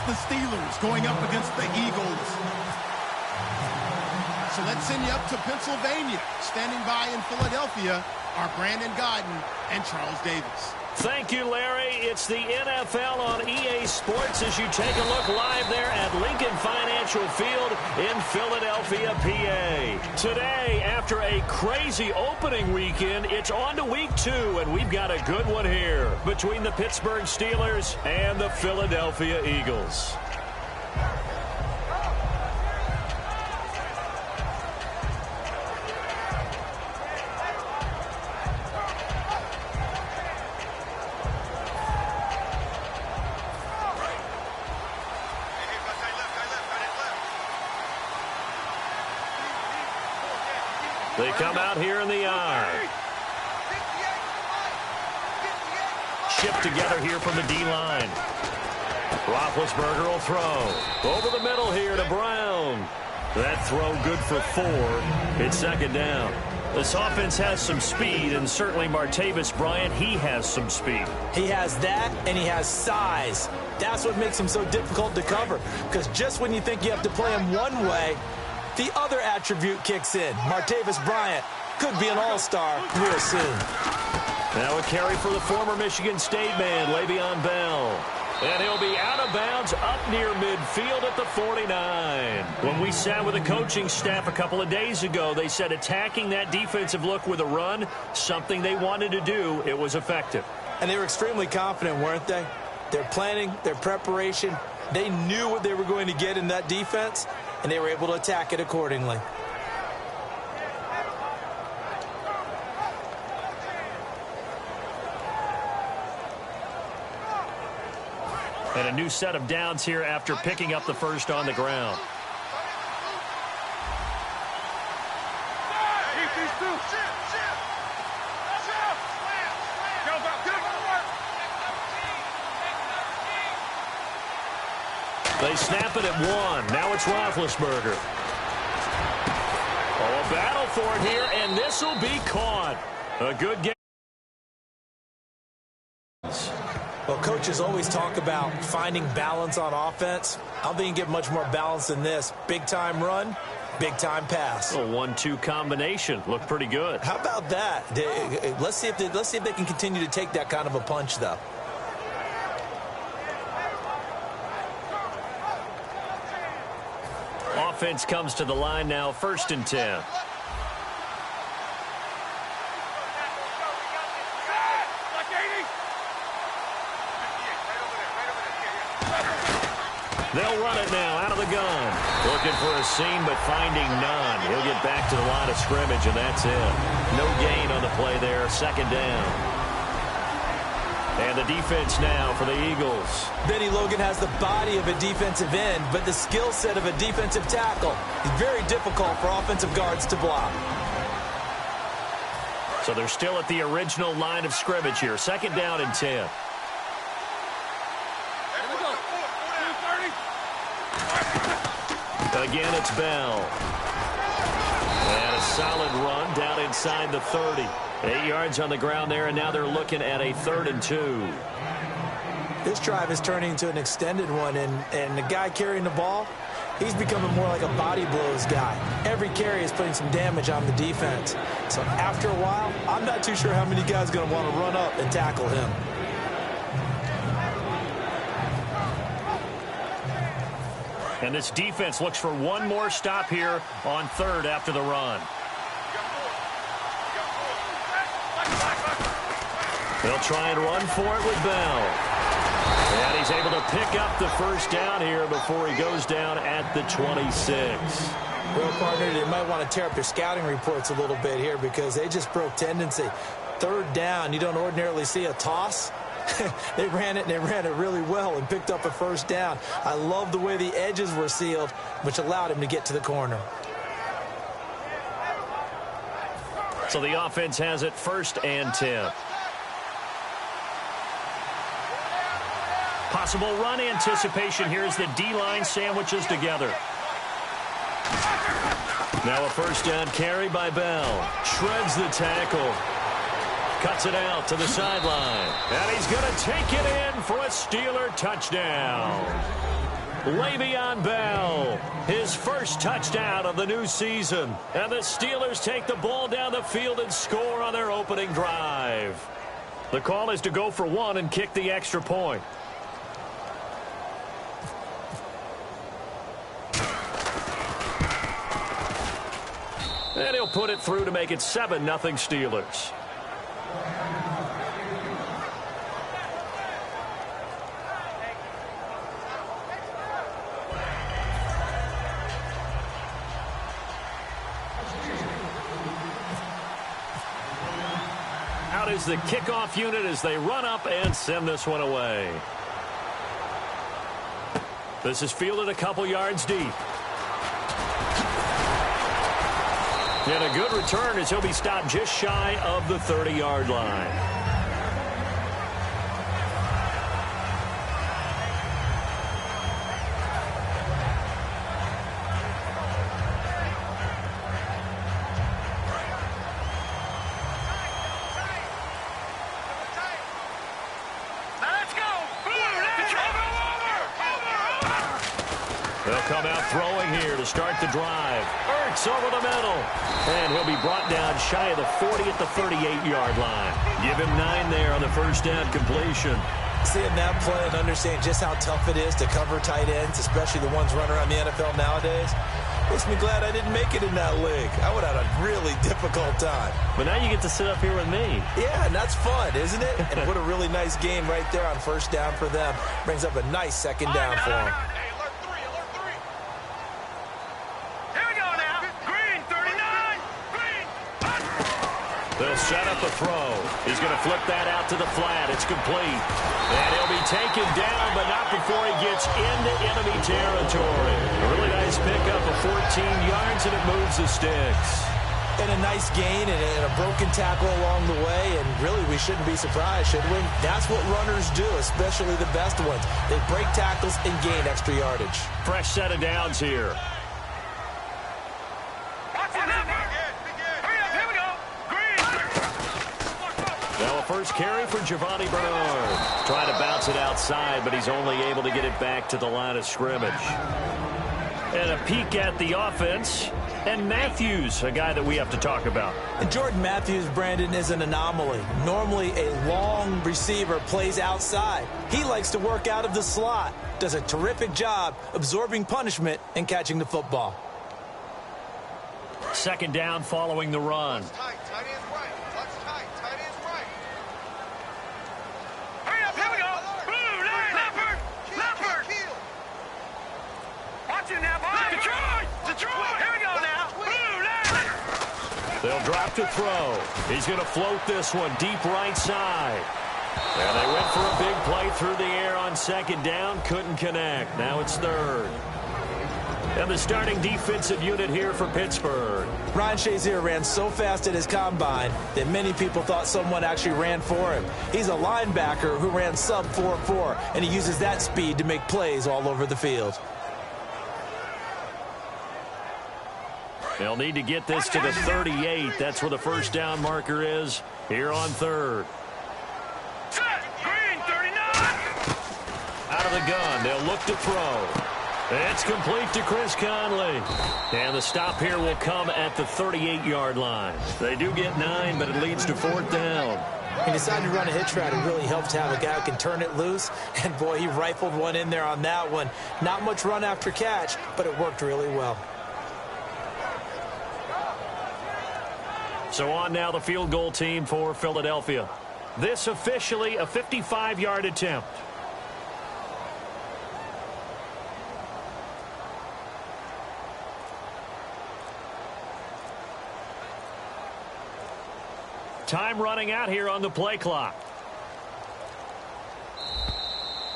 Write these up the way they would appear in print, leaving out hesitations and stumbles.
the Steelers going up against the Eagles. So let's send you up to Pennsylvania. Standing by in Philadelphia are Brandon Godden and Charles Davis. Thank you, Larry. It's the NFL on EA Sports as you take a look live there at Lincoln Financial Field in Philadelphia, PA. Today, after a crazy opening weekend, it's on to week 2, and we've got a good one here between the Pittsburgh Steelers and the Philadelphia Eagles. They come out here in the yard. Shipped together here from the D-line. Roethlisberger will throw. Over the middle here to Brown. That throw good for 4. It's second down. This offense has some speed, and certainly Martavis Bryant, he has some speed. He has that, and he has size. That's what makes him so difficult to cover, because just when you think you have to play him one way, the other attribute kicks in. Martavis Bryant could be an all-star real soon. Now a carry for the former Michigan State man, Le'Veon Bell. And he'll be out of bounds up near midfield at the 49. When we sat with the coaching staff a couple of days ago, they said attacking that defensive look with a run, something they wanted to do, it was effective. And they were extremely confident, weren't they? Their planning, their preparation, they knew what they were going to get in that defense, and they were able to attack it accordingly. And a new set of downs here after picking up the first on the ground. They snap it at 1. Now it's Roethlisberger. Oh, a battle for it here, and this will be caught. A good game. Well, coaches always talk about finding balance on offense. I don't think you can get much more balance than this. Big-time run, big-time pass. A 1-2 combination. Looked pretty good. How about that? Let's see if they can continue to take that kind of a punch, though. Offense comes to the line now, 1st and 10. They'll run it now out of the gun. Looking for a seam, but finding none. He'll get back to the line of scrimmage, and that's it. No gain on the play there, 2nd down. And the defense now for the Eagles. Benny Logan has the body of a defensive end, but the skill set of a defensive tackle. It's very difficult for offensive guards to block. So they're still at the original line of scrimmage here. 2nd down and 10. Again, it's Bell. And a solid run down inside the 30. 8 yards on the ground there, and now they're looking at a 3rd and 2. This drive is turning into an extended one, and the guy carrying the ball, he's becoming more like a body blows guy. Every carry is putting some damage on the defense. So after a while, I'm not too sure how many guys are going to want to run up and tackle him. And this defense looks for one more stop here on 3rd after the run. They'll try and run for it with Bell. And he's able to pick up the 1st down here before he goes down at the 26. Well, partner, they might want to tear up their scouting reports a little bit here because they just broke tendency. 3rd down, you don't ordinarily see a toss. They ran it, and they ran it really well and picked up a 1st down. I love the way the edges were sealed, which allowed him to get to the corner. So the offense has it 1st and 10. Possible run anticipation here as the D-line sandwiches together. Now a 1st down carry by Bell. Shreds the tackle. Cuts it out to the sideline. And he's going to take it in for a Steeler touchdown. Le'Veon Bell, his first touchdown of the new season. And the Steelers take the ball down the field and score on their opening drive. The call is to go for one and kick the extra point. And he'll put it through to make it 7-0 Steelers. Out is the kickoff unit as they run up and send this one away. This is fielded a couple yards deep. And a good return as he'll be stopped just shy of the 30-yard line. They'll come out throwing here to start the drive. Ertz over the middle. And he'll be brought down shy of the 40 at the 38-yard line. Give him 9 there on the first down completion. Seeing that play and understanding just how tough it is to cover tight ends, especially the ones running around the NFL nowadays, makes me glad I didn't make it in that league. I would have had a really difficult time. But now you get to sit up here with me. Yeah, and that's fun, isn't it? And what a really nice game right there on first down for them. Brings up a nice second down for them. They'll set up a throw. He's going to flip that out to the flat. It's complete. And he'll be taken down, but not before he gets into enemy territory. A really nice pickup of 14 yards, and it moves the sticks. And a nice gain and a broken tackle along the way. And really, we shouldn't be surprised, should we? That's what runners do, especially the best ones. They break tackles and gain extra yardage. Fresh set of downs here. First carry for Giovanni Bernard. Trying to bounce it outside, but he's only able to get it back to the line of scrimmage. And a peek at the offense. And Matthews, a guy that we have to talk about. And Jordan Matthews, Brandon, is an anomaly. Normally, a long receiver plays outside. He likes to work out of the slot. Does a terrific job absorbing punishment and catching the football. Second down following the run. They'll drop to throw. He's going to float this one deep right side. And they went for a big play through the air on second down. Couldn't connect. Now it's third. And the starting defensive unit here for Pittsburgh. Ryan Shazier ran so fast at his combine that many people thought someone actually ran for him. He's a linebacker who ran sub 4.4, and he uses that speed to make plays all over the field. They'll need to get this to the 38. That's where the first down marker is here on third. Green, 39. Out of the gun. They'll look to throw. It's complete to Chris Conley. And the stop here will come at the 38-yard line. They do get 9, but it leads to fourth down. He decided to run a hitch route. It really helps to have a guy who can turn it loose. And, boy, he rifled one in there on that one. Not much run after catch, but it worked really well. So on now the field goal team for Philadelphia. This officially a 55-yard attempt. Time running out here on the play clock.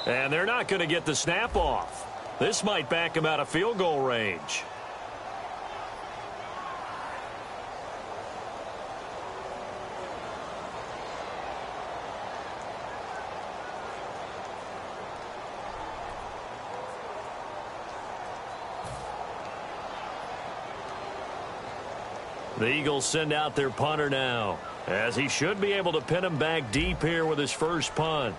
And they're not going to get the snap off. This might back them out of field goal range. The Eagles send out their punter now, as he should be able to pin him back deep here with his first punt.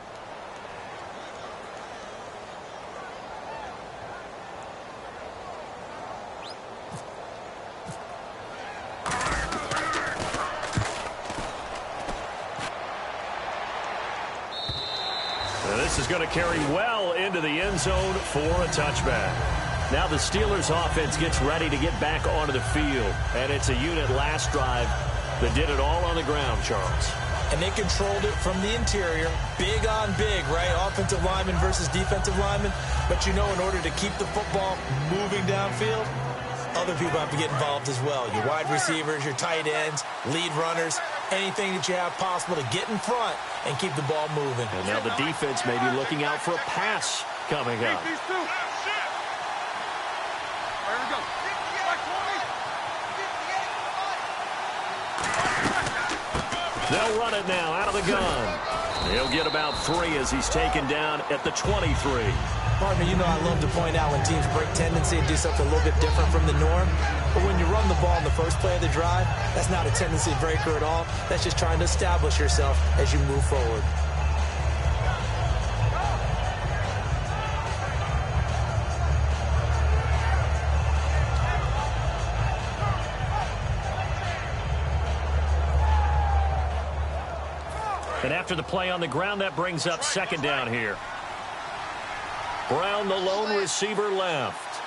going to carry well into the end zone for a touchback. Now the Steelers offense gets ready to get back onto the field. And it's a unit last drive that did it all on the ground, Charles. And they controlled it from the interior. Big on big, right? Offensive lineman versus defensive lineman. But you know, in order to keep the football moving downfield, other people have to get involved as well. Your wide receivers, your tight ends, lead runners, anything that you have possible to get in front and keep the ball moving. And now the defense may be looking out for a pass coming up. They'll run it now out of the gun. He'll get about 3 as he's taken down at the 23. Partner, you know I love to point out when teams break tendency and do something a little bit different from the norm. But when you run the ball in the first play of the drive, that's not a tendency breaker at all. That's just trying to establish yourself as you move forward. And after the play on the ground, that brings up second down here. Brown, the lone receiver, left.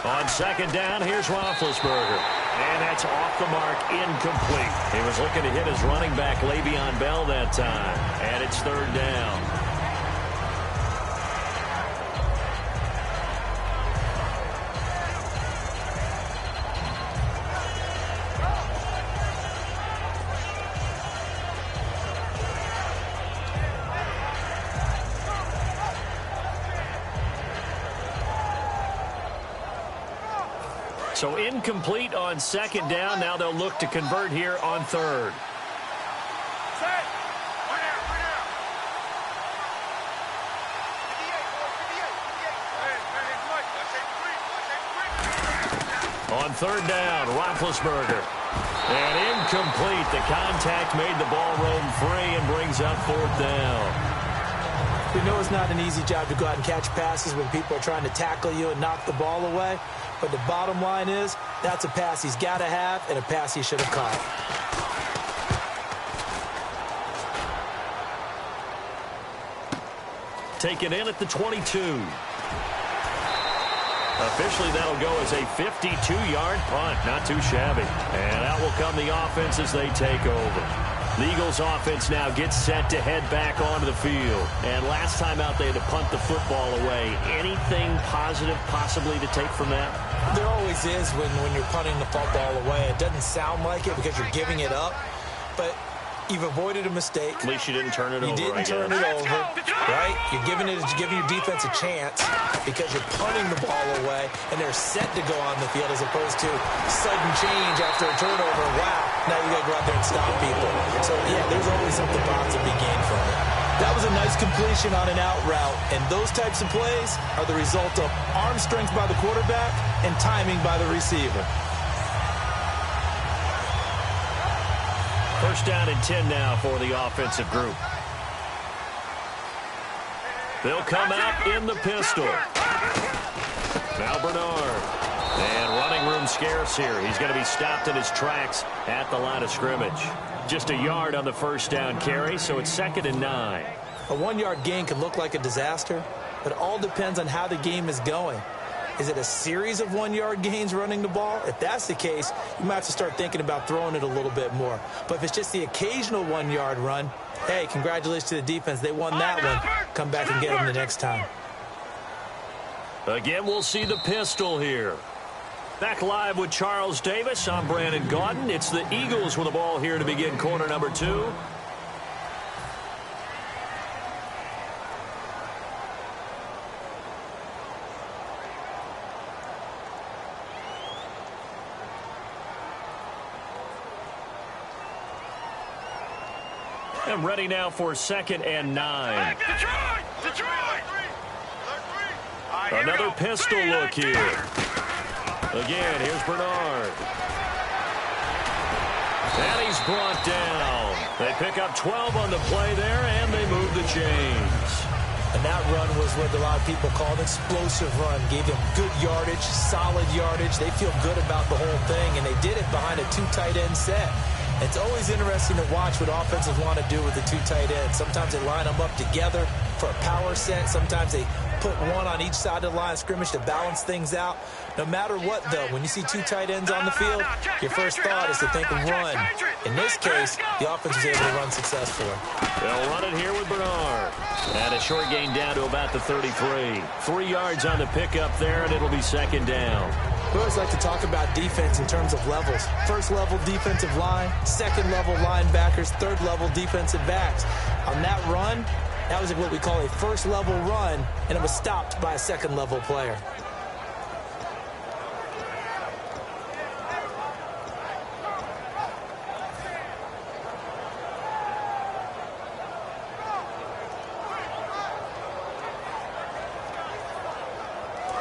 On second down, here's Roethlisberger. And that's off the mark, incomplete. He was looking to hit his running back, Le'Veon Bell, that time. And it's third down. So incomplete on second down. Now they'll look to convert here on third. On third down, Roethlisberger. And incomplete. The contact made the ball roam free and brings up fourth down. We know it's not an easy job to go out and catch passes when people are trying to tackle you and knock the ball away. But the bottom line is, that's a pass he's got to have and a pass he should have caught. Taken in at the 22. Officially, that'll go as a 52-yard punt. Not too shabby. And out will come the offense as they take over. The Eagles offense now gets set to head back onto the field. And last time out, they had to punt the football away. Anything positive possibly to take from that? There always is when you're punting the football away. It doesn't sound like it because you're giving it up, but you've avoided a mistake. At least you didn't turn it over. You didn't turn it over, right? You're giving your defense a chance because you're punting the ball away, and they're set to go on the field as opposed to sudden change after a turnover. Wow, now you got to go out there and stop people. So, yeah, there's always something positive to be gained from it. That was a nice completion on an out route, and those types of plays are the result of arm strength by the quarterback and timing by the receiver. First down and 10 now for the offensive group. They'll come out in the pistol. Now Bernard. And running room scarce here. He's going to be stopped in his tracks at the line of scrimmage. Just a yard on the first down carry, so it's 2nd and 9. A 1-yard gain could look like a disaster, but it all depends on how the game is going. Is it a series of 1-yard gains running the ball? If that's the case, you might have to start thinking about throwing it a little bit more. But if it's just the occasional 1-yard run, hey, congratulations to the defense. They won that one. Come back and get them the next time. Again, we'll see the pistol here. Back live with Charles Davis. I'm Brandon Gaudin. It's the Eagles with the ball here to begin quarter number 2. And ready now for 2nd and 9. Detroit! Another pistol look here. Again, here's Bernard. And he's brought down. They pick up 12 on the play there, and they move the chains. And that run was what a lot of people call an explosive run. Gave them good yardage, solid yardage. They feel good about the whole thing, and they did it behind a 2 tight end set. It's always interesting to watch what offenses want to do with the 2 tight ends. Sometimes they line them up together for a power set. Sometimes they put one on each side of the line of scrimmage to balance things out. No matter what, though, when you see 2 tight ends on the field, your first thought is to think of run. In this case, the offense was able to run successfully. They'll run it here with Bernard. And a short gain down to about the 33. 3 yards on the pickup there, and it'll be second down. We always like to talk about defense in terms of levels. First level defensive line, second level linebackers, third level defensive backs. On that run, that was what we call a first level run, and it was stopped by a second level player.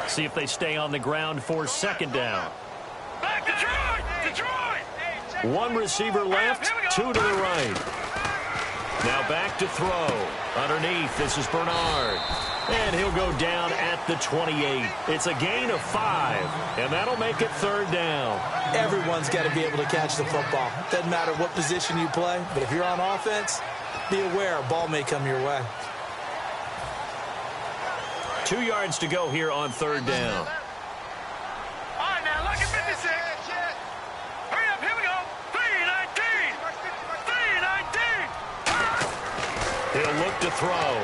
See if they stay on the ground for second down. Back Detroit! 1 receiver left, 2 to the right. Now back to throw. Underneath, this is Bernard. And he'll go down at the 28. It's a gain of 5, and that'll make it third down. Everyone's got to be able to catch the football. Doesn't matter what position you play, but if you're on offense, be aware a ball may come your way. 2 yards to go here on third down. All right, now, look at 56. Hurry up, here we go. 3-19. 3-19. He'll look to throw.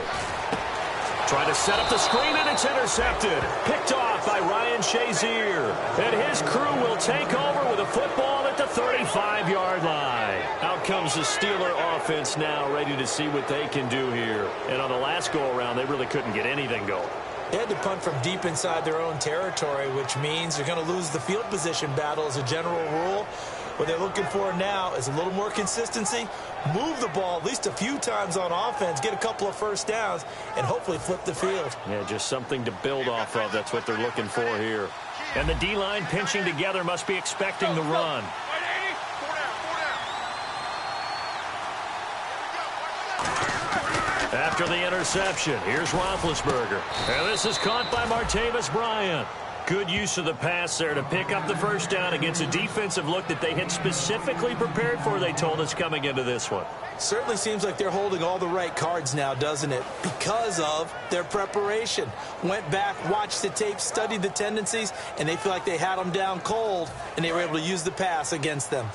Trying to set up the screen, and it's intercepted. Picked off by Ryan Shazier. And his crew will take over with a football at the 35-yard line. Out comes the Steeler offense now, ready to see what they can do here. And on the last go-around, they really couldn't get anything going. They had to punt from deep inside their own territory, which means they're going to lose the field position battle as a general rule. What they're looking for now is a little more consistency, move the ball at least a few times on offense, get a couple of first downs, and hopefully flip the field. Yeah, just something to build off of. That's what they're looking for here. And the D-line pinching together must be expecting the run. After the interception, here's Roethlisberger. And this is caught by Martavis Bryant. Good use of the pass there to pick up the first down against a defensive look that they had specifically prepared for, they told us, coming into this one. Certainly seems like they're holding all the right cards now, doesn't it? Because of their preparation. Went back, watched the tape, studied the tendencies, and they feel like they had them down cold, and they were able to use the pass against them.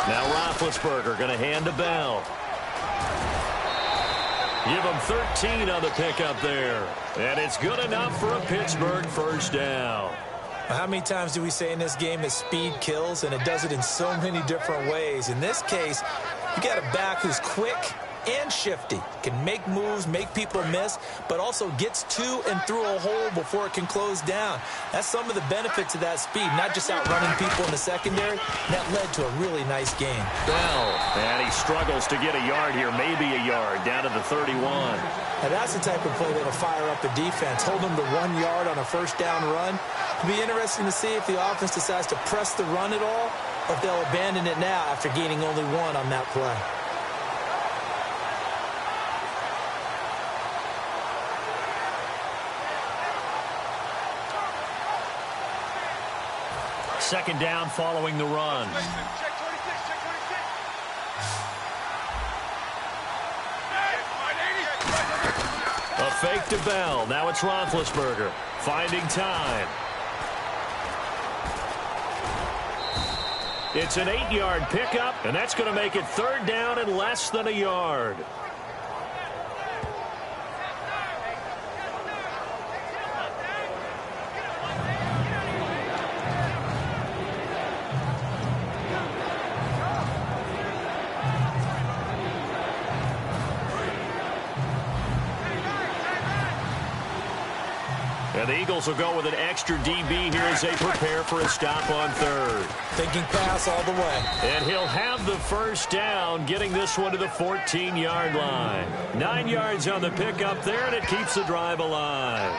Now Roethlisberger going to hand to Bell. Give him 13 on the pickup there. And it's good enough for a Pittsburgh first down. How many times do we say in this game that speed kills, and it does it in so many different ways? In this case, you got a back who's quick and shifty, can make moves, make people miss, but also gets to and through a hole before it can close down. That's some of the benefits of that speed, not just outrunning people in the secondary. That led to a really nice game. Bell, and he struggles to get a yard here, maybe a yard, down to the 31. Now that's the type of play that'll fire up the defense, hold them to 1 yard on a first down run. It'll be interesting to see if the offense decides to press the run at all, or if they'll abandon it now after gaining only 1 on that play. Second down following the run. A fake to Bell. Now it's Roethlisberger finding time. It's an 8-yard pickup, and that's going to make it third down and less than a yard. And the Eagles will go with an extra DB here as they prepare for a stop on third. Thinking pass all the way. And he'll have the first down, getting this one to the 14-yard line. 9 yards on the pickup there, and it keeps the drive alive.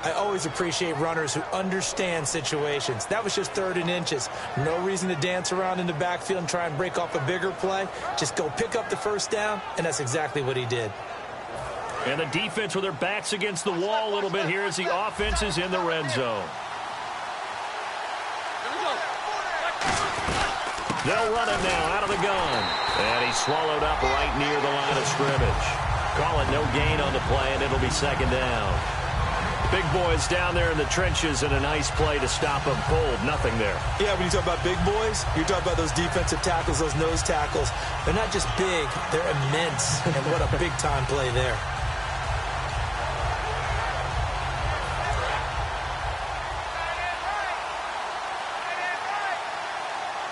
I always appreciate runners who understand situations. That was just 3rd and inches. No reason to dance around in the backfield and try and break off a bigger play. Just go pick up the first down, and that's exactly what he did. And the defense with their backs against the wall a little bit here as the offense is in the red zone. They'll run him now out of the gun. And he's swallowed up right near the line of scrimmage. Call it no gain on the play, and it'll be 2nd down. Big boys down there in the trenches, and a nice play to stop them cold. Nothing there. Yeah, when you talk about big boys, you're talking about those defensive tackles, those nose tackles. They're not just big, they're immense. And what a big-time play there.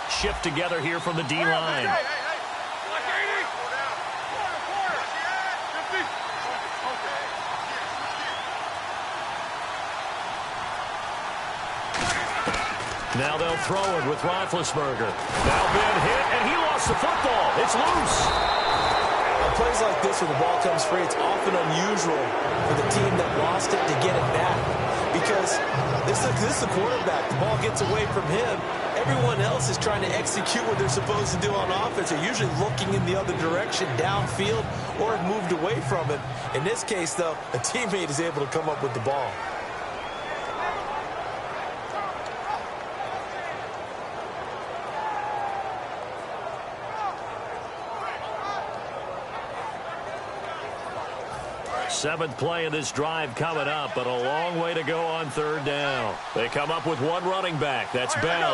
Shift together here from the D-line. Now they'll throw it with Roethlisberger. Now been hit, and he lost the football. It's loose. On plays like this where the ball comes free, it's often unusual for the team that lost it to get it back. Because this is the quarterback. The ball gets away from him. Everyone else is trying to execute what they're supposed to do on offense. They're usually looking in the other direction, downfield, or have moved away from him. In this case, though, a teammate is able to come up with the ball. Seventh play of this drive coming up, but a long way to go on 3rd down. They come up with one running back. That's Bell.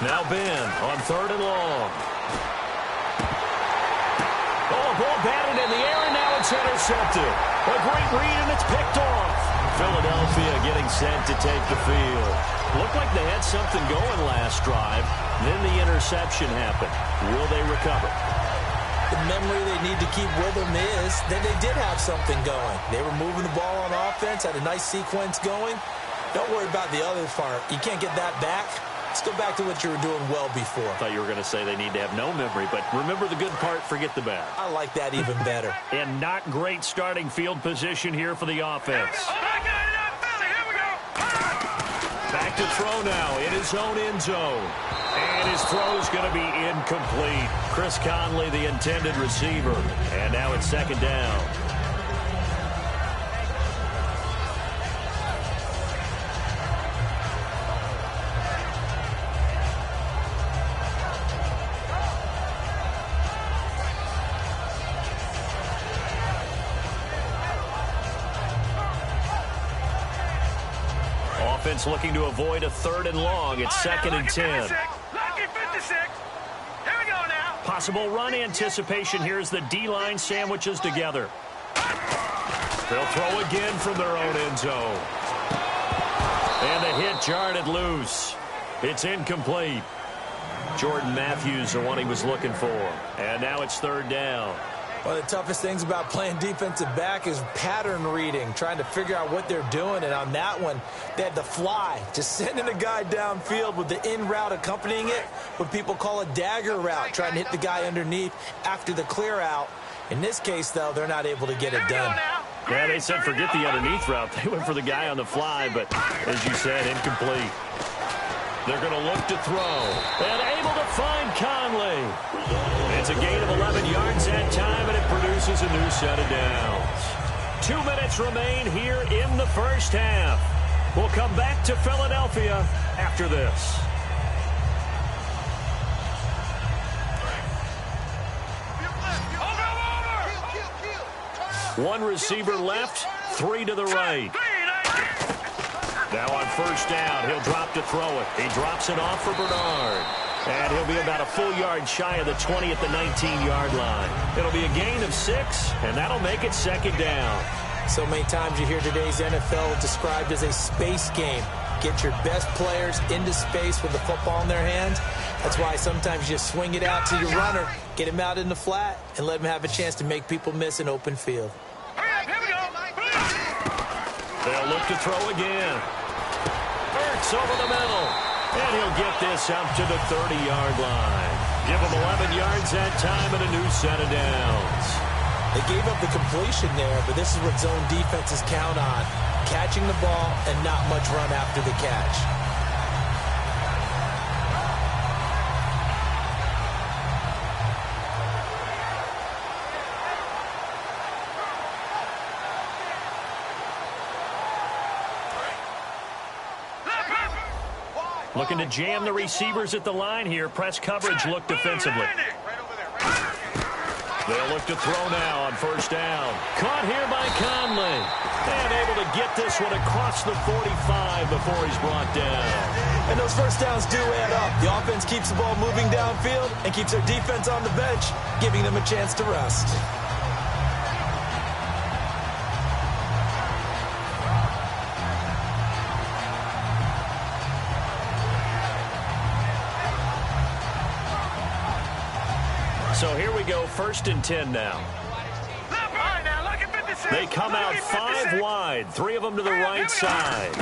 Now Ben on 3rd and long. Oh, a ball batted in the air, and now it's intercepted. A great read, and it's picked off. Philadelphia getting set to take the field. Looked like they had something going last drive. Then the interception happened. Will they recover? The memory they need to keep with them is that they did have something going. They were moving the ball on offense, had a nice sequence going. Don't worry about the other part. You can't get that back. Let's go back to what you were doing well before. I thought you were going to say they need to have no memory, but remember the good part, forget the bad. I like that even better. And not great starting field position here for the offense. Back to throw now in his own end zone. And his throw is going to be incomplete. Chris Conley, the intended receiver. And now it's 2nd down. Offense looking to avoid a 3rd and long. It's 2nd and 10. Possible run anticipation here as the D-line sandwiches together. They'll throw again from their own end zone. And the hit jarred it loose. It's incomplete. Jordan Matthews, the one he was looking for. And now it's 3rd down. One of the toughest things about playing defensive back is pattern reading, trying to figure out what they're doing. And on that one, they had to fly, just sending a guy downfield with the in route accompanying it, what people call a dagger route, trying to hit the guy underneath after the clear out. In this case, though, they're not able to get it done. Yeah, they said forget the underneath route. They went for the guy on the fly, but as you said, incomplete. They're going to look to throw. And able to find Conley. It's a gain of 11 yards that time, and it produces a new set of downs. 2 minutes remain here in the first half. We'll come back to Philadelphia after this. One receiver left, 3 to the right. Now on 1st down, he'll drop to throw it. He drops it off for Bernard. And he'll be about a full yard shy of the 20 at the 19-yard line. It'll be a gain of 6, and that'll make it 2nd down. So many times you hear today's NFL described as a space game. Get your best players into space with the football in their hands. That's why sometimes you swing it out to your runner, get him out in the flat, and let him have a chance to make people miss an open field. They'll look to throw again. Hurts over the middle. And he'll get this up to the 30-yard line. Give them 11 yards that time and a new set of downs. They gave up the completion there, but this is what zone defenses count on. Catching the ball and not much run after the catch. Looking to jam the receivers at the line here. Press coverage look defensively. They'll look to throw now on first down. Caught here by Conley. And able to get this one across the 45 before he's brought down. And those first downs do add up. The offense keeps the ball moving downfield and keeps their defense on the bench, giving them a chance to rest. So here we go, 1st and 10 now. They come out 5 wide, 3 of them to the right side.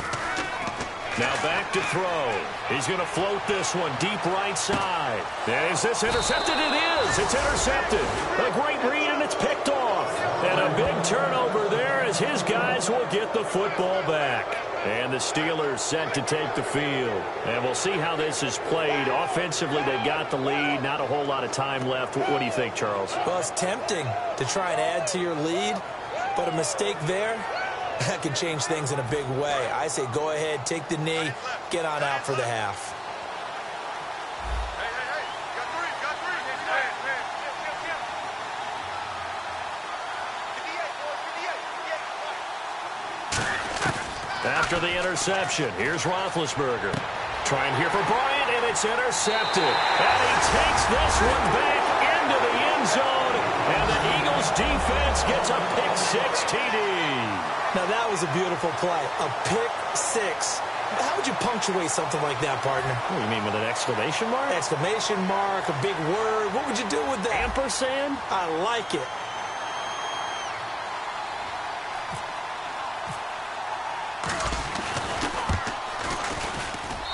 Now back to throw. He's going to float this one deep right side. And is this intercepted? It is. It's intercepted. A great read, and it's picked off. And a big turnover there as his guys will get the football back. And the Steelers set to take the field. And we'll see how this is played. Offensively, they've got the lead. Not a whole lot of time left. What do you think, Charles? Well, it's tempting to try and add to your lead, but a mistake there, that could change things in a big way. I say go ahead, take the knee, get on out for the half. After the interception, here's Roethlisberger. Trying here for Bryant, and it's intercepted. And he takes this one back into the end zone, and the Eagles defense gets a pick-6 TD. Now, that was a beautiful play, a pick-6. How would you punctuate something like that, partner? What do you mean, with an exclamation mark? Exclamation mark, a big word. What would you do with that? Ampersand? I like it.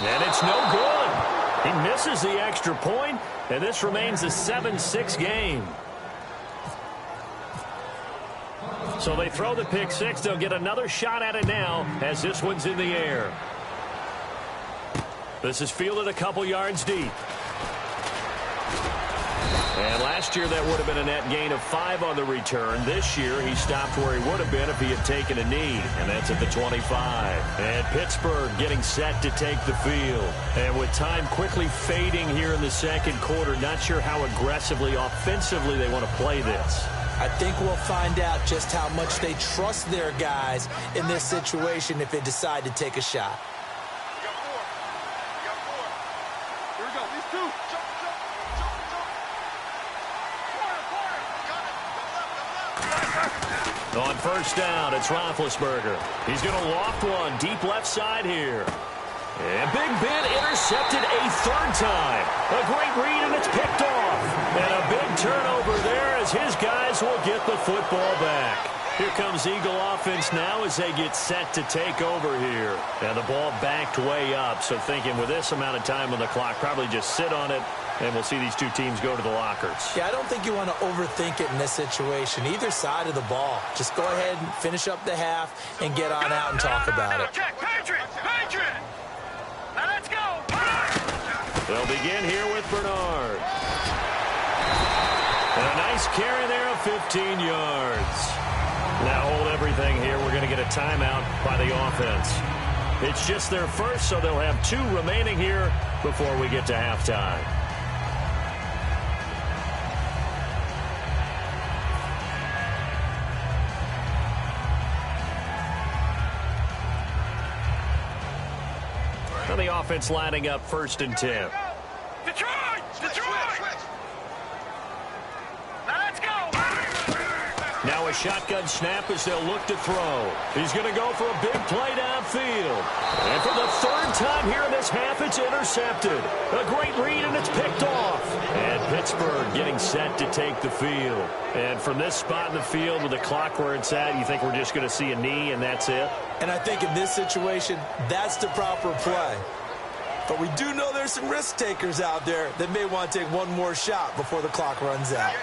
And it's no good. He misses the extra point, and this remains a 7-6 game. So they throw the pick-6. They'll get another shot at it now as this one's in the air. This is fielded a couple yards deep. And last year that would have been a net gain of 5 on the return. This year he stopped where he would have been if he had taken a knee, and that's at the 25. And Pittsburgh getting set to take the field. And with time quickly fading here in the second quarter, not sure how aggressively, offensively they want to play this. I think we'll find out just how much they trust their guys in this situation if they decide to take a shot. On first down, it's Roethlisberger. He's going to loft one deep left side here. And Big Ben intercepted a 3rd time. A great read, and it's picked off. And a big turnover there as his guys will get the football back. Here comes Eagle offense now as they get set to take over here. And the ball backed way up, so thinking with this amount of time on the clock, probably just sit on it, and we'll see these two teams go to the lockers. Yeah, I don't think you want to overthink it in this situation. Either side of the ball. Just go ahead and finish up the half and get on out and talk about it. Patriot! Now let's go! They'll begin here with Bernard. And a nice carry there of 15 yards. Now hold everything here. We're going to get a timeout by the offense. It's just their first, so they'll have 2 remaining here before we get to halftime. Now the offense lining up 1st and 10. Detroit! Now let's go! Now a shotgun snap as they'll look to throw. He's going to go for a big play downfield. And for the 3rd time here in this half, it's intercepted. A great read, and it's picked off. And Pittsburgh getting set to take the field. And from this spot in the field with the clock where it's at, you think we're just going to see a knee and that's it? And I think in this situation, that's the proper play. But we do know there's some risk takers out there that may want to take one more shot before the clock runs out.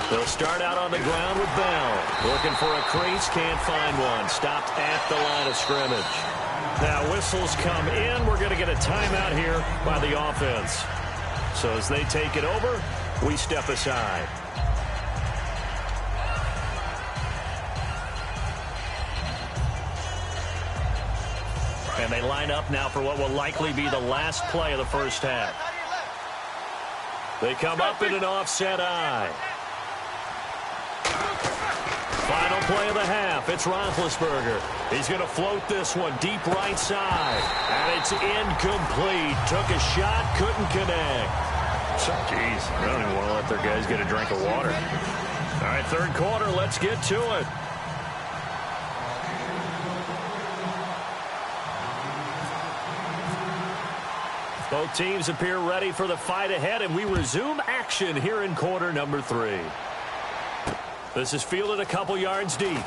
They'll start out on the ground with Bell. Looking for a crease, can't find one. Stopped at the line of scrimmage. Now whistles come in. We're going to get a timeout here by the offense. So as they take it over, we step aside. And they line up now for what will likely be the last play of the first half. They come up in an offset eye. Final play of the half. It's Roethlisberger. He's going to float this one deep right side. And it's incomplete. Took a shot, couldn't connect. Jeez, I don't even want to let their guys get a drink of water. All right, third quarter, let's get to it. Both teams appear ready for the fight ahead, and we resume action here in quarter number 3. This is fielded a couple yards deep.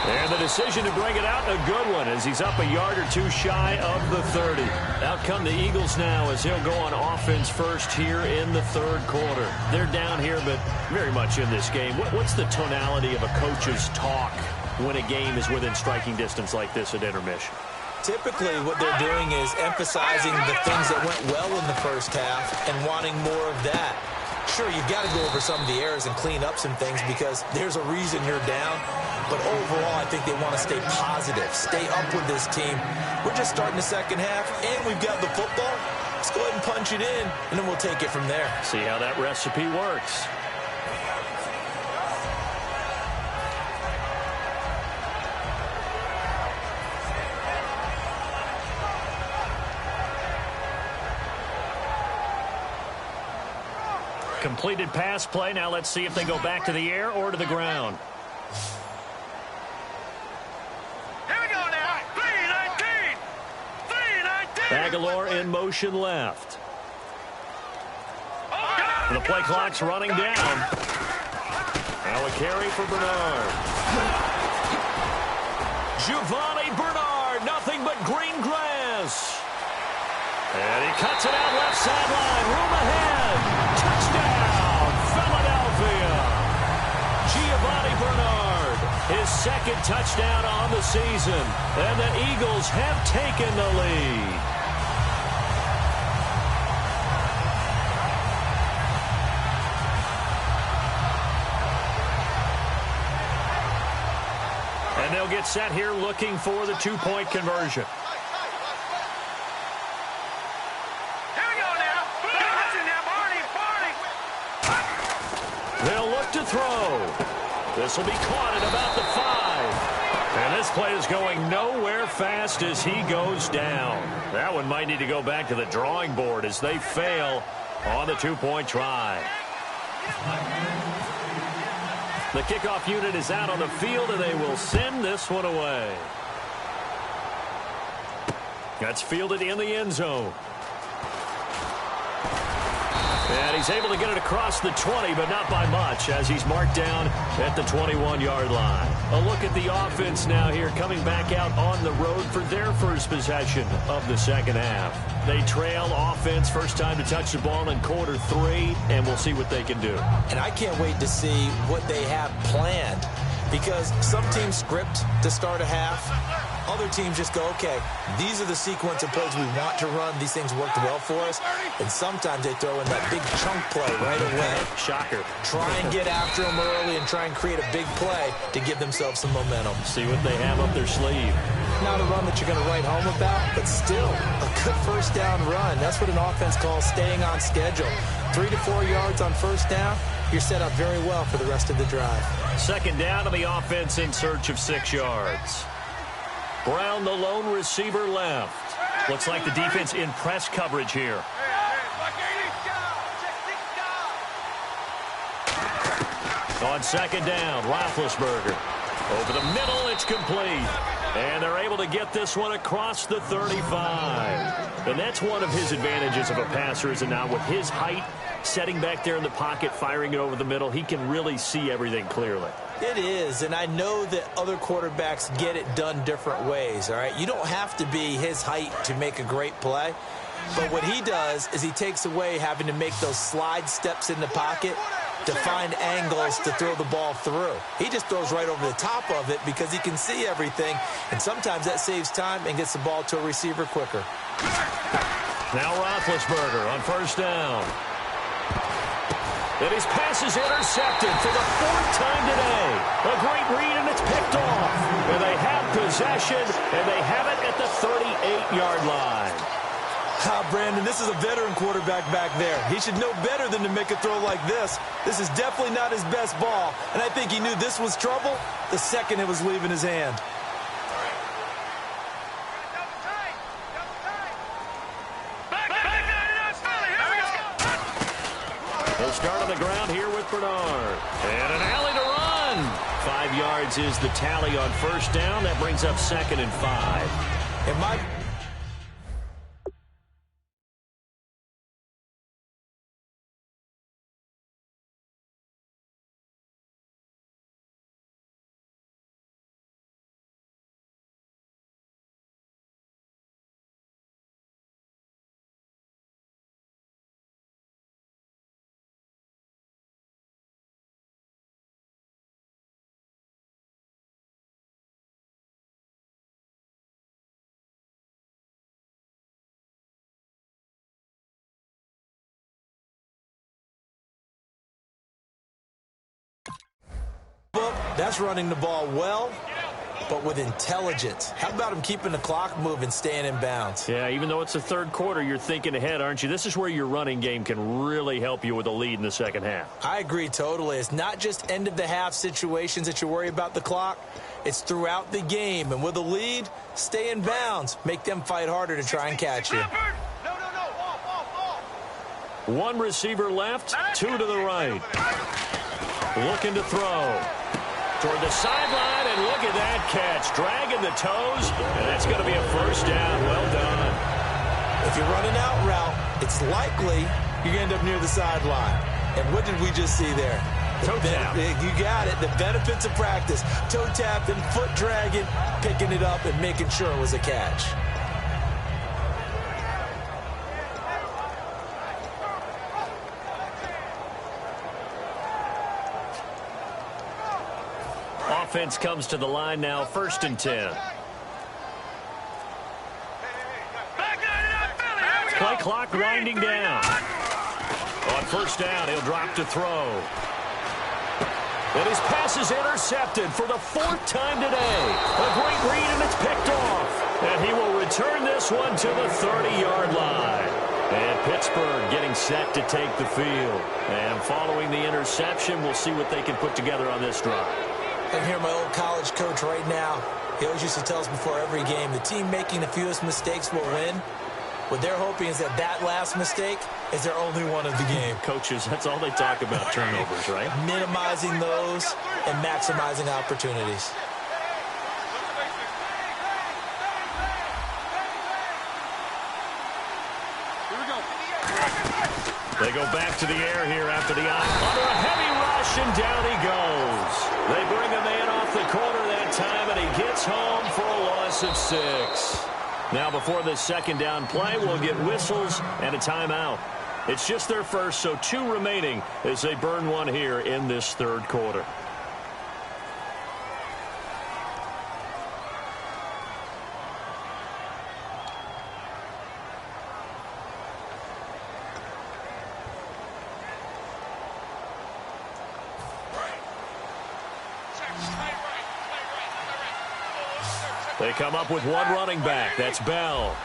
And the decision to bring it out, a good one, as he's up a yard or two shy of the 30. Out come the Eagles now as he'll go on offense first here in the third quarter. They're down here, but very much in this game. What's the tonality of a coach's talk when a game is within striking distance like this at intermission? Typically, what they're doing is emphasizing the things that went well in the first half and wanting more of that. Sure, you've got to go over some of the errors and clean up some things because there's a reason you're down. But overall, I think they want to stay positive, stay up with this team. We're just starting the second half, and we've got the football. Let's go ahead and punch it in, and then we'll take it from there. See how that recipe works. Completed pass play. Now let's see if they go back to the air or to the ground. Here we go now. 3-19. 3-19. Aguilar in motion left. The play clock's running down. Now a carry for Bernard. Giovanni Bernard. Nothing but green grass. And he cuts it out left sideline. Room ahead. Touchdown, Philadelphia. Giovanni Bernard, his second touchdown on the season. And the Eagles have taken the lead. And they'll get set here looking for the two-point conversion. They'll look to throw. This will be caught at about the 5. And this play is going nowhere fast as he goes down. That one might need to go back to the drawing board as they fail on the two-point try. The kickoff unit is out on the field, and they will send this one away. That's fielded in the end zone. And he's able to get it across the 20, but not by much, as he's marked down at the 21-yard line. A look at the offense now here, coming back out on the road for their first possession of the second half. They trail offense, first time to touch the ball in quarter 3, and we'll see what they can do. And I can't wait to see what they have planned, because some teams script to start a half. Other teams just go, okay, these are the sequence of plays we want to run. These things worked well for us. And sometimes they throw in that big chunk play right away. Shocker. Try and get after them early and try and create a big play to give themselves some momentum. See what they have up their sleeve. Not a run that you're going to write home about, but still a good first down run. That's what an offense calls staying on schedule. 3 to 4 yards on first down. You're set up very well for the rest of the drive. Second down to the offense in search of 6 yards. Brown, the lone receiver, left. Looks like the defense in press coverage here. On second down, Roethlisberger. Over the middle, it's complete. And they're able to get this one across the 35. And that's one of his advantages of a passer, is now with his height, setting back there in the pocket, firing it over the middle, he can really see everything clearly. It is, and I know that other quarterbacks get it done different ways, all right? You don't have to be his height to make a great play, but what he does is he takes away having to make those slide steps in the pocket to find angles to throw the ball through. He just throws right over the top of it because he can see everything, and sometimes that saves time and gets the ball to a receiver quicker. Now Roethlisberger on first down. And his pass is intercepted for the 4th time today. A great read, and it's picked off. And they have possession, and they have it at the 38-yard line. Brandon, this is a veteran quarterback back there. He should know better than to make a throw like this. This is definitely not his best ball, and I think he knew this was trouble the second it was leaving his hand. They'll start on the ground here with Bernard. And an alley to run. 5 yards is the tally on first down. That brings up 2nd and 5. And my... That's running the ball well, but with intelligence. How about him keeping the clock moving, staying in bounds? Yeah, even though it's the third quarter, you're thinking ahead, aren't you? This is where your running game can really help you with a lead in the second half. I agree totally. It's not just end-of-the-half situations that you worry about the clock. It's throughout the game. And with a lead, stay in bounds. Make them fight harder to try and catch you. One receiver left, 2 to the right. Looking to throw. Toward the sideline, and look at that catch. Dragging the toes, and that's going to be a first down. Well done. If you're running out route, it's likely you're going to end up near the sideline. And what did we just see there? Toe tap. You got it. The benefits of practice. Toe tapping, foot dragging, picking it up, and making sure it was a catch. Offense comes to the line now, 1st and 10. Play clock winding down. On first down, he'll drop to throw. And his pass is intercepted for the 4th time today. A great read, and it's picked off. And he will return this one to the 30-yard line. And Pittsburgh getting set to take the field. And following the interception, we'll see what they can put together on this drive. I hear my old college coach right now. He always used to tell us before every game, the team making the fewest mistakes will win. What they're hoping is that that last mistake is their only one of the game. Coaches, that's all they talk about, turnovers, right? Minimizing those and maximizing opportunities. They go back to the air here after the under a heavy rush, and down he goes. They bring a man off the corner that time, and he gets home for a loss of 6. Now before this second down play, we'll get whistles and a timeout. It's just their first, so 2 remaining as they burn one here in this third quarter. They come up with one running back. That's Bell.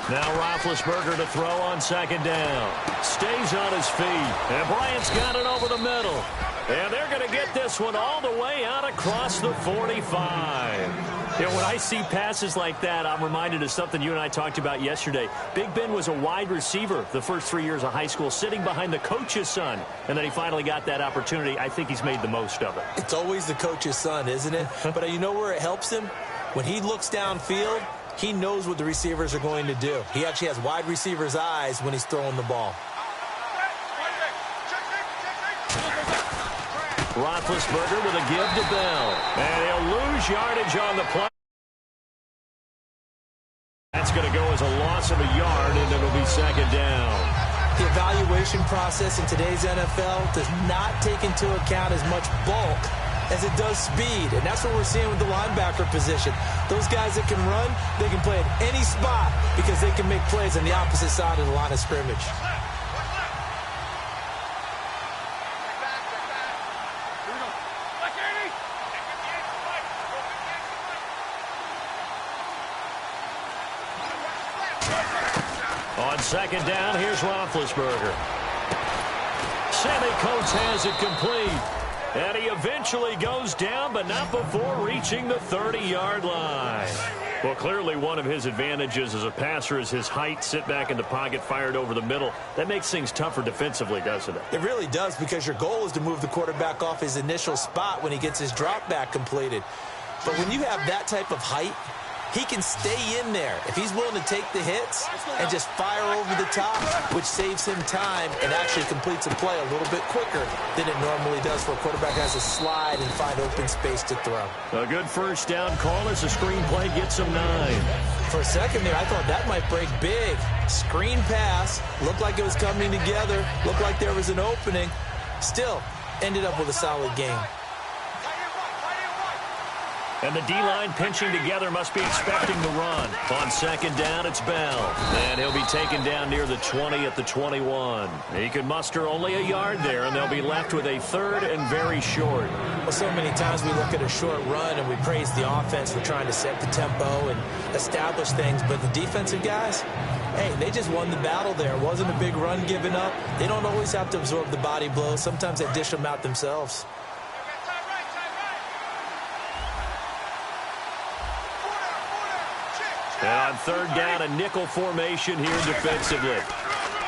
Now Roethlisberger to throw on second down. Stays on his feet. And Bryant's got it over the middle. And they're going to get this one all the way out across the 45. You know, when I see passes like that, I'm reminded of something you and I talked about yesterday. Big Ben was a wide receiver the first 3 years of high school, sitting behind the coach's son, and then he finally got that opportunity. I think he's made the most of it. It's always the coach's son, isn't it? But you know where it helps him? When he looks downfield, he knows what the receivers are going to do. He actually has wide receivers' eyes when he's throwing the ball. Roethlisberger with a give to Bell. And he'll lose yardage on the play. That's going to go as a loss of a yard, and it'll be second down. The evaluation process in today's NFL does not take into account as much bulk as it does speed, and that's what we're seeing with the linebacker position. Those guys that can run, they can play at any spot because they can make plays on the opposite side of the line of scrimmage. On second down, here's Roethlisberger. Sammy Coates has it complete. And he eventually goes down, but not before reaching the 30-yard line. Well, clearly one of his advantages as a passer is his height. Sit back in the pocket, fired over the middle. That makes things tougher defensively, doesn't it? It really does, because your goal is to move the quarterback off his initial spot when he gets his drop back completed. But when you have that type of height, he can stay in there if he's willing to take the hits and just fire over the top, which saves him time and actually completes a play a little bit quicker than it normally does, where a quarterback has to slide and find open space to throw. A good first down call as the screen play gets him 9. For a second there, I thought that might break big. Screen pass, looked like it was coming together, looked like there was an opening. Still, ended up with a solid game. And the D-line pinching together, must be expecting the run. On second down, it's Bell. And he'll be taken down near the 20 at the 21. He can muster only a yard there, and they'll be left with a third and very short. Well, so many times we look at a short run and we praise the offense for trying to set the tempo and establish things. But the defensive guys, hey, they just won the battle there. It wasn't a big run given up. They don't always have to absorb the body blows. Sometimes they dish them out themselves. And on third down, a nickel formation here defensively.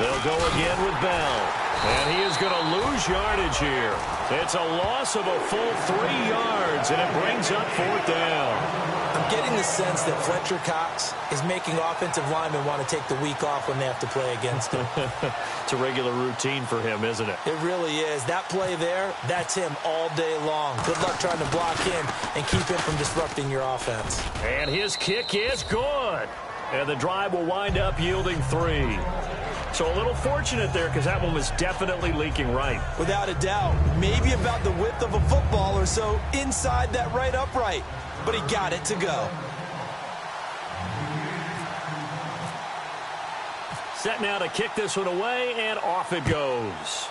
They'll go again with Bell. And he is going to lose yardage here. It's a loss of a full 3 yards, and it brings up fourth down. I'm getting the sense that Fletcher Cox is making offensive linemen want to take the week off when they have to play against him. It's a regular routine for him, isn't it? It really is. That play there, that's him all day long. Good luck trying to block him and keep him from disrupting your offense. And his kick is good. And the drive will wind up yielding 3. So a little fortunate there, because that one was definitely leaking right. Without a doubt. Maybe about the width of a football or so inside that right upright. But he got it to go. Set now to kick this one away, and off it goes.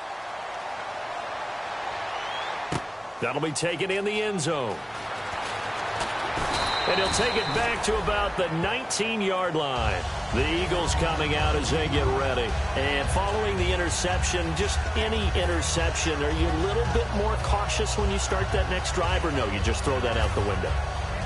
That'll be taken in the end zone. And he'll take it back to about the 19-yard line. The Eagles coming out as they get ready. And following the interception, just any interception, are you a little bit more cautious when you start that next drive, or no, you just throw that out the window?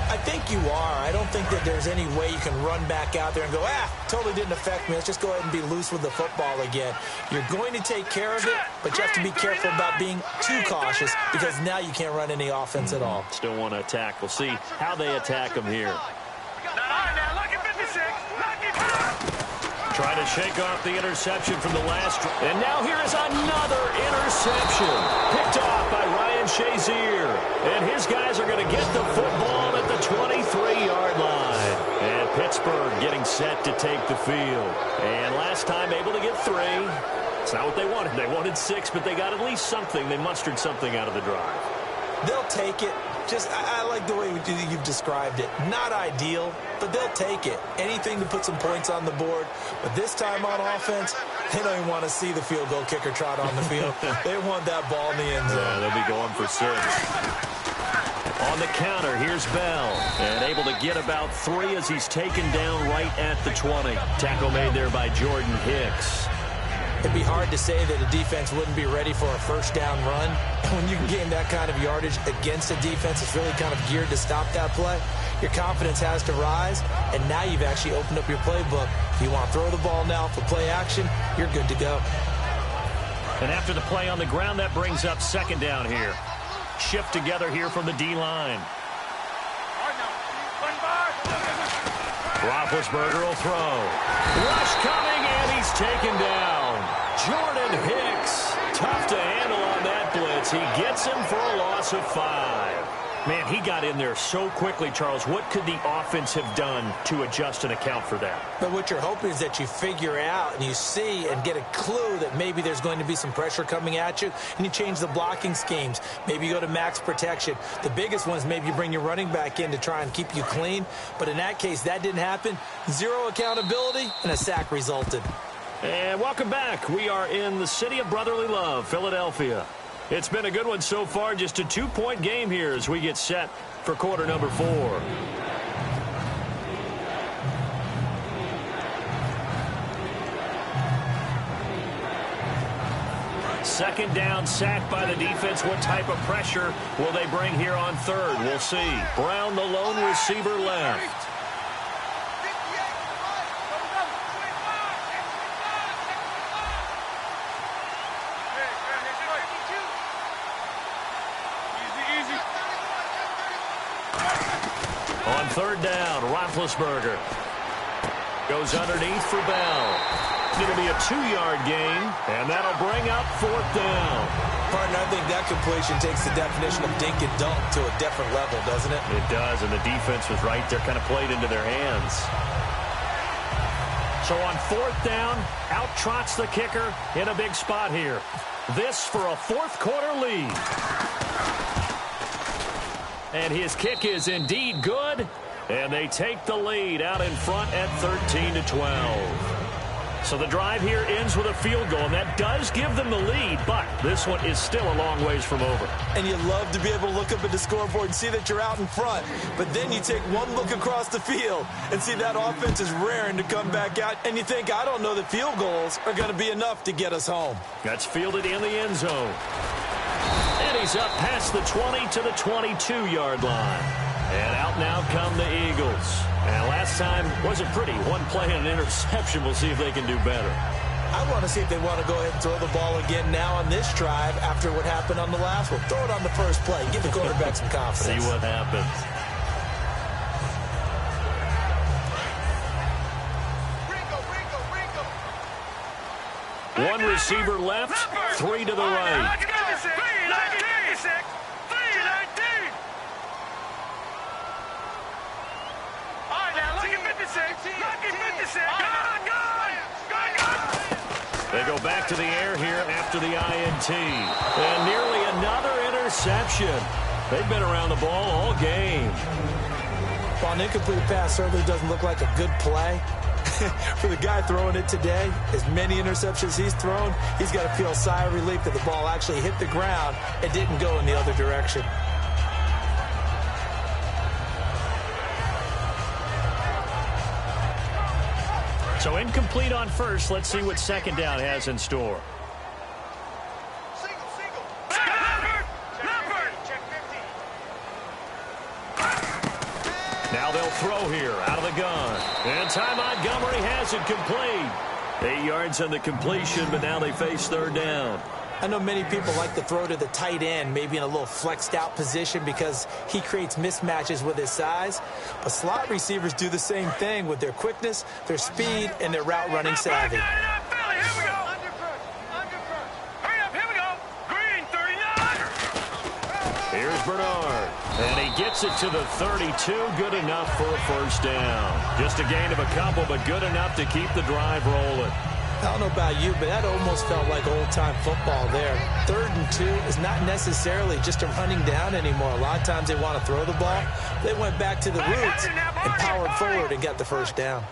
I think you are. I don't think that there's any way you can run back out there and go, totally didn't affect me. Let's just go ahead and be loose with the football again. You're going to take care of it, but you have to be careful about being too cautious, because now you can't run any offense at all. Still want to attack. We'll see how they attack them here. Trying to shake off the interception from the last. And now here is another interception. Picked off by Ryan Shazier. And his guys are going to get the football at the 23-yard line. And Pittsburgh getting set to take the field. And last time able to get 3. It's not what they wanted. They wanted 6, but they got at least something. They mustered something out of the drive. They'll take it. I like the way you've described it. Not ideal, but they'll take it. Anything to put some points on the board. But this time on offense, they don't even want to see the field goal kicker trot on the field. They want that ball in the end zone. Yeah, they'll be going for 6. On the counter, here's Bell. And able to get about 3 as he's taken down right at the 20. Tackle made there by Jordan Hicks. It'd be hard to say that a defense wouldn't be ready for a first down run. When you can gain that kind of yardage against a defense that's really kind of geared to stop that play, your confidence has to rise, and now you've actually opened up your playbook. If you want to throw the ball now for play action, you're good to go. And after the play on the ground, that brings up second down here. Shift together here from the D-line. Roethlisberger will throw. Rush coming, and he's taken down. Jordan Hicks, tough to handle on that blitz. He gets him for a loss of 5. Man, he got in there so quickly, Charles. What could the offense have done to adjust and account for that? But what you're hoping is that you figure out and you see and get a clue that maybe there's going to be some pressure coming at you, and you change the blocking schemes. Maybe you go to max protection. The biggest one is maybe you bring your running back in to try and keep you clean. But in that case, that didn't happen. Zero accountability, and a sack resulted. And welcome back. We are in the city of brotherly love, Philadelphia. It's been a good one so far. Just a 2-point game here as we get set for quarter number 4. Second down, sack by the defense. What type of pressure will they bring here on third? We'll see. Brown, the lone receiver, left. On third down, Roethlisberger goes underneath for Bell. It's going to be a 2-yard gain, and that'll bring up fourth down. Partner, I think that completion takes the definition of dink and dunk to a different level, doesn't it? It does, and the defense was right there, kind of played into their hands. So on fourth down, out trots the kicker in a big spot here. This for a fourth quarter lead. And his kick is indeed good. And they take the lead out in front at 13-12. So the drive here ends with a field goal, and that does give them the lead, but this one is still a long ways from over. And you love to be able to look up at the scoreboard and see that you're out in front. But then you take one look across the field and see that offense is raring to come back out, and you think, I don't know that field goals are going to be enough to get us home. That's fielded in the end zone. And he's up past the 20 to the 22-yard line. And out now come the Eagles. And last time wasn't pretty. One play and an interception. We'll see if they can do better. I want to see if they want to go ahead and throw the ball again now on this drive after what happened on the last one. Throw it on the first play. Give the quarterback some confidence. See what happens. One receiver left, 3 to the right. They go back to the air here after the INT. And nearly another interception. They've been around the ball all game. Well, an incomplete pass certainly doesn't look like a good play. For the guy throwing it today, as many interceptions he's thrown, he's got to feel a sigh of relief that the ball actually hit the ground and didn't go in the other direction. So incomplete on first. Let's see what second down has in store. Now they'll throw here out of the gun. And Ty Montgomery has it complete. 8 yards on the completion, but now they face third down. I know many people like to throw to the tight end, maybe in a little flexed out position because he creates mismatches with his size. But slot receivers do the same thing with their quickness, their speed, and their route running savvy. Here's Bernard. And he gets it to the 32. Good enough for a first down. Just a gain of a couple, but good enough to keep the drive rolling. I don't know about you, but that almost felt like old-time football there. 3rd and 2 is not necessarily just a running down anymore. A lot of times they want to throw the ball. They went back to the roots and powered forward and got the first down.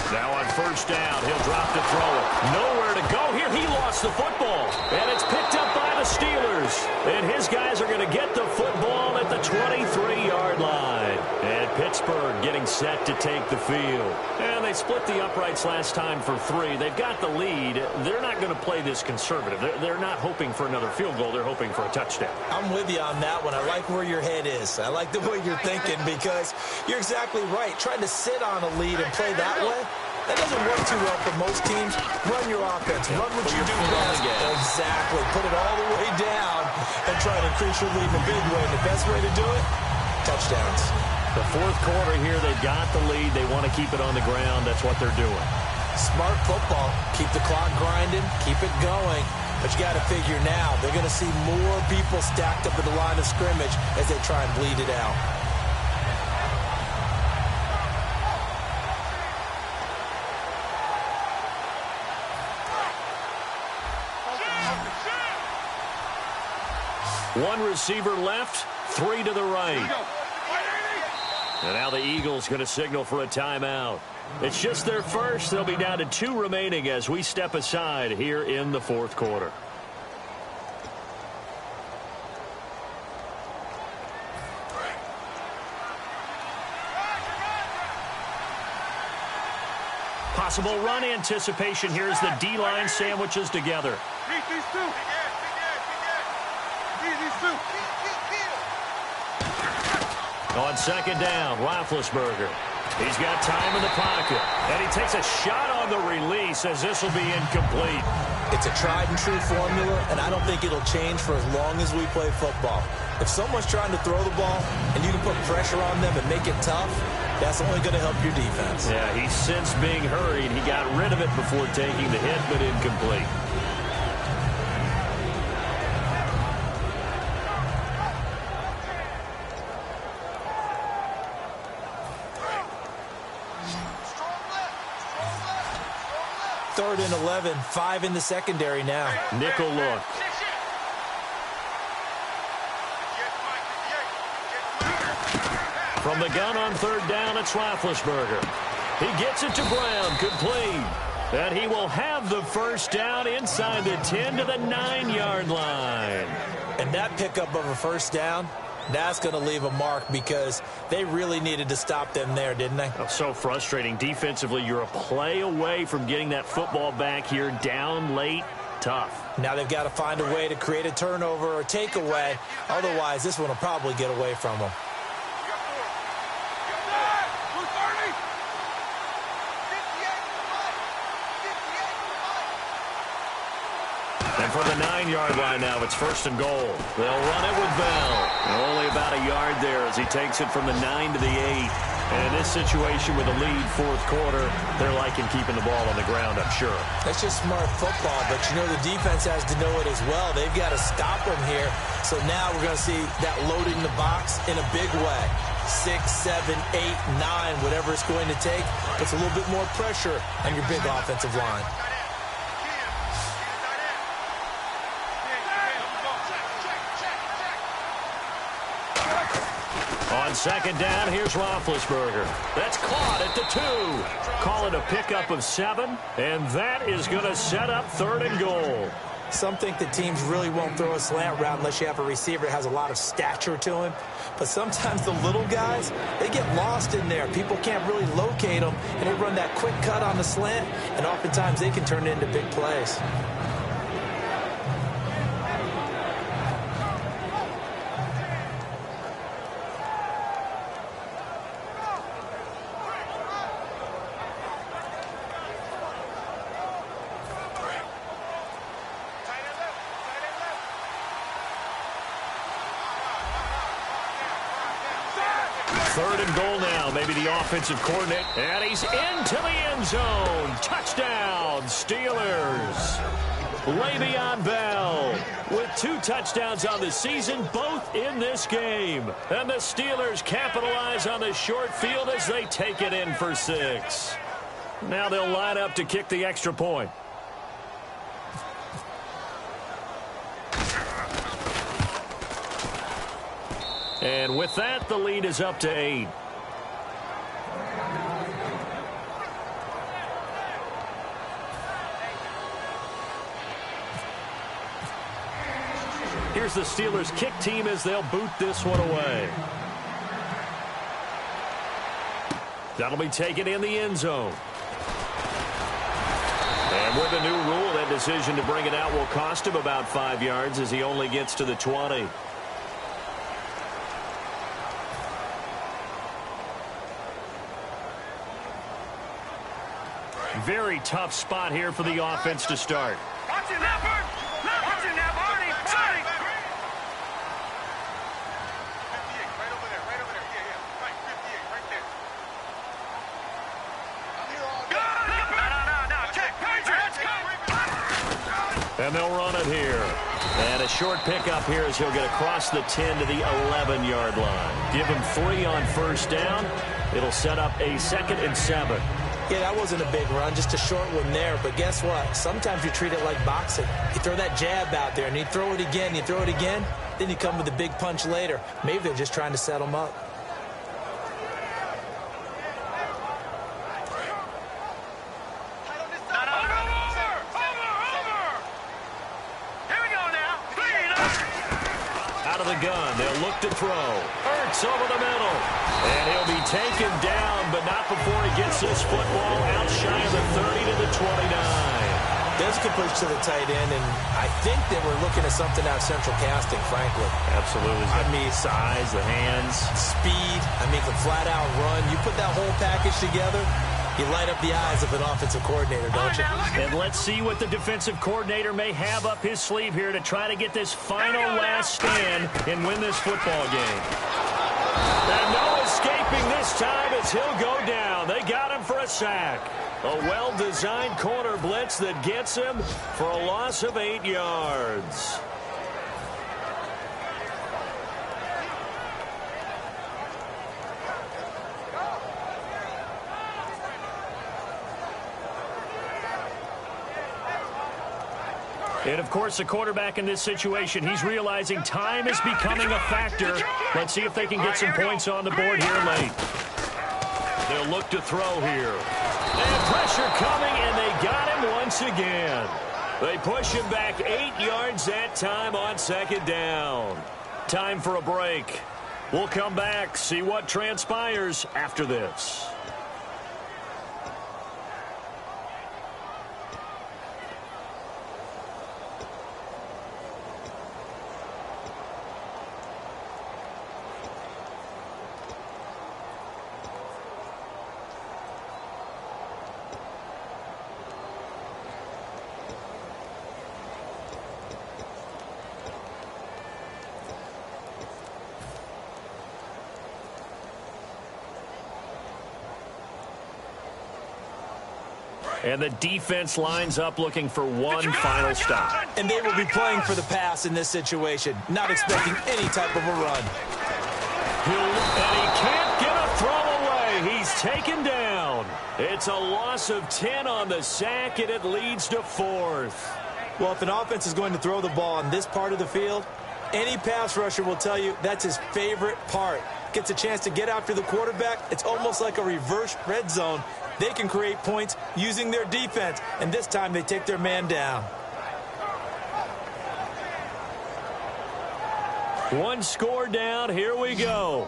Now on first down, he'll drop to throw it. Nowhere to go here. He lost the football. And it's picked up by the Steelers. And his guys are going to get the football at the 23-yard line. And Pittsburgh getting set to take the field. And they split the uprights last time for 3. They've got the lead. They're not going to play this conservative. They're not hoping for another field goal. They're hoping for a touchdown. I'm with you on that one. I like where your head is. I like the way you're thinking because you're exactly right. Trying to sit on a lead and play that way, that doesn't work too well for most teams. Run your offense. Run what you do best. Exactly. Put it all the way down and try to increase your lead in a big way. And the best way to do it, touchdowns. The fourth quarter here, they've got the lead. They want to keep it on the ground. That's what they're doing. Smart football. Keep the clock grinding. Keep it going. But you got to figure now, they're going to see more people stacked up at the line of scrimmage as they try and bleed it out. One receiver left, 3 to the right. And now the Eagles going to signal for a timeout. It's just their first. They'll be down to 2 remaining as we step aside here in the fourth quarter. Possible run anticipation here as the D-line sandwiches together. On second down, Roethlisberger. He's got time in the pocket. And he takes a shot on the release as this will be incomplete. It's a tried and true formula, and I don't think it'll change for as long as we play football. If someone's trying to throw the ball and you can put pressure on them and make it tough, that's only going to help your defense. Yeah, he's since being hurried. He got rid of it before taking the hit, but incomplete. Third and 11, 5 in the secondary now. Nickel look. From the gun on third down, it's Roethlisberger. He gets it to Brown, complete. And he will have the first down inside the 10 to the 9-yard line. And that pickup of a first down, that's going to leave a mark because they really needed to stop them there, didn't they? Oh, so frustrating. Defensively, you're a play away from getting that football back here down late. Tough. Now they've got to find a way to create a turnover or takeaway. Otherwise, this one will probably get away from them. And for the 9-yard line now, it's first and goal. They'll run it with Bell. Only about a yard there as he takes it from the 9 to the 8. And in this situation with a lead fourth quarter, they're liking keeping the ball on the ground, I'm sure. That's just smart football, but you know the defense has to know it as well. They've got to stop them here. So now we're going to see that loading the box in a big way. 6, 7, 8, 9, whatever it's going to take. Puts a little bit more pressure on your big offensive line. On second down, here's Roethlisberger. That's caught at the 2. Call it a pickup of 7, and that is going to set up third and goal. Some think that teams really won't throw a slant route unless you have a receiver that has a lot of stature to him. But sometimes the little guys, they get lost in there. People can't really locate them, and they run that quick cut on the slant, and oftentimes they can turn it into big plays. Third and goal now, maybe the offensive coordinator. And he's into the end zone. Touchdown, Steelers. Le'Veon Bell with 2 touchdowns on the season, both in this game. And the Steelers capitalize on the short field as they take it in for 6. Now they'll line up to kick the extra point. And with that, the lead is up to 8. Here's the Steelers kick team as they'll boot this one away. That'll be taken in the end zone. And with the new rule, that decision to bring it out will cost him about 5 yards as he only gets to the 20. Very tough spot here for the offense to start. Watch it now, Bert. Watch it now, Barney. Barney. 58, right over there. Yeah. Right, 58, right there. No. Check. And they'll run it here. And a short pickup here as he'll get across the 10 to the 11-yard line. Give him 3 on first down. It'll set up a 2nd and 7. Yeah, that wasn't a big run, just a short one there. But guess what? Sometimes you treat it like boxing. You throw that jab out there, and you throw it again, then you come with a big punch later. Maybe they're just trying to set them up. Gun. They'll look to throw. Ertz over the middle. And he'll be taken down, but not before he gets this football out shy of the 30 to the 29. There's a push to the tight end, and I think that we're looking at something out of central casting, frankly. Absolutely. I mean, size, the hands. Speed. I mean, the flat-out run. You put that whole package together, you light up the eyes of an offensive coordinator, don't you? And let's see what the defensive coordinator may have up his sleeve here to try to get this final last stand and win this football game. And no escaping this time as he'll go down. They got him for a sack. A well-designed corner blitz that gets him for a loss of 8 yards. And, of course, the quarterback in this situation, he's realizing time is becoming a factor. Let's see if they can get some points on the board here late. They'll look to throw here. And pressure coming, and they got him once again. They push him back 8 yards that time on 2nd down. Time for a break. We'll come back, see what transpires after this. And the defense lines up looking for one final stop. And they will be playing for the pass in this situation, not expecting any type of a run. And he can't get a throw away. He's taken down. It's a loss of 10 on the sack, and it leads to 4th. Well, if an offense is going to throw the ball on this part of the field, any pass rusher will tell you that's his favorite part. Gets a chance to get after the quarterback. It's almost like a reverse red zone. They can create points using their defense, and this time they take their man down. One score down. Here we go.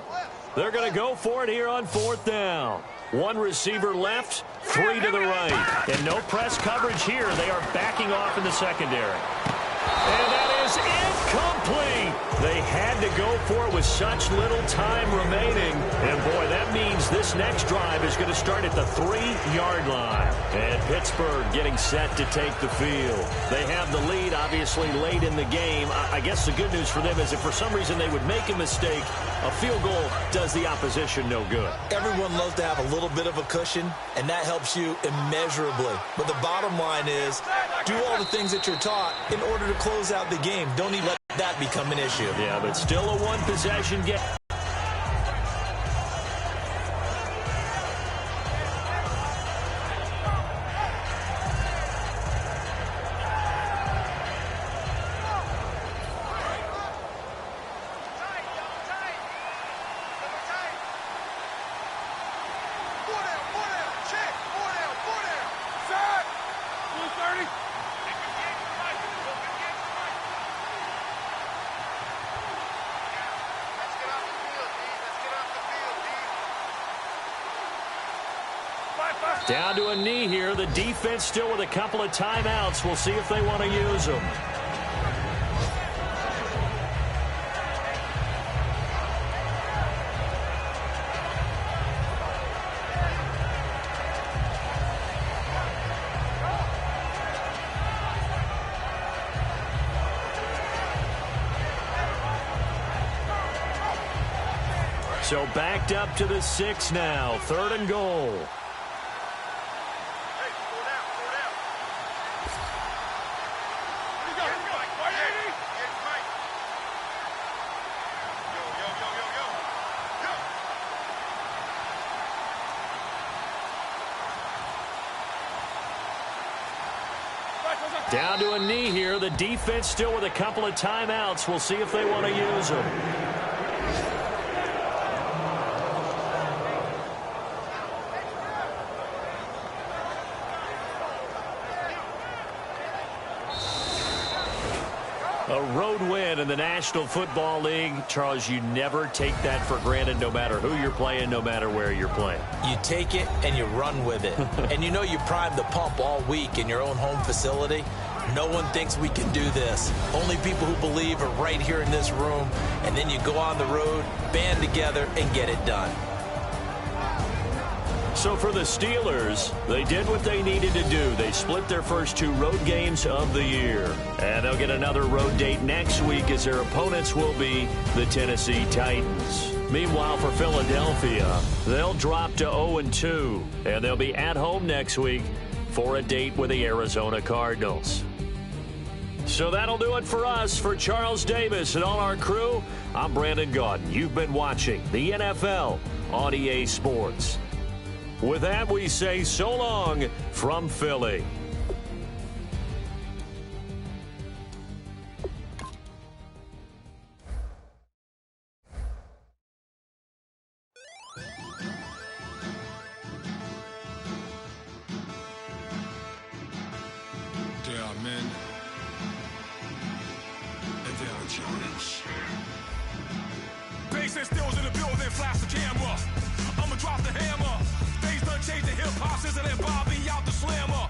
They're going to go for it here on 4th down. One receiver left, 3 to the right. And no press coverage here. They are backing off in the secondary. And that is incomplete. They had to go for it with such little time remaining. And, boy, that means this next drive is going to start at the 3-yard line. And Pittsburgh getting set to take the field. They have the lead, obviously, late in the game. I guess the good news for them is if for some reason they would make a mistake, a field goal does the opposition no good. Everyone loves to have a little bit of a cushion, and that helps you immeasurably. But the bottom line is do all the things that you're taught in order to close out the game. Don't even let that become an issue. Yeah, but still a one-possession game. Down to a knee here. The defense still with a couple of timeouts. We'll see if they want to use them. So backed up to the 6 now. 3rd and goal. Down to a knee here. The defense still with a couple of timeouts. We'll see if they want to use them. A road win in the National Football League. Charles, you never take that for granted, no matter who you're playing, no matter where you're playing. You take it and you run with it. And you know you primed the pump all week in your own home facility. No one thinks we can do this. Only people who believe are right here in this room. And then you go on the road, band together, and get it done. So for the Steelers, they did what they needed to do. They split their first 2 road games of the year. And they'll get another road date next week as their opponents will be the Tennessee Titans. Meanwhile, for Philadelphia, they'll drop to 0-2. And they'll be at home next week for a date with the Arizona Cardinals. So that'll do it for us. For Charles Davis and all our crew, I'm Brandon Gaudin. You've been watching the NFL on EA Sports. With that, we say so long from Philly. There are men, and there are giants. Bass and stills in the building, flash the camera. I'ma drop the hammer. Things done changed the hip-hop since I let Bobby out the slammer.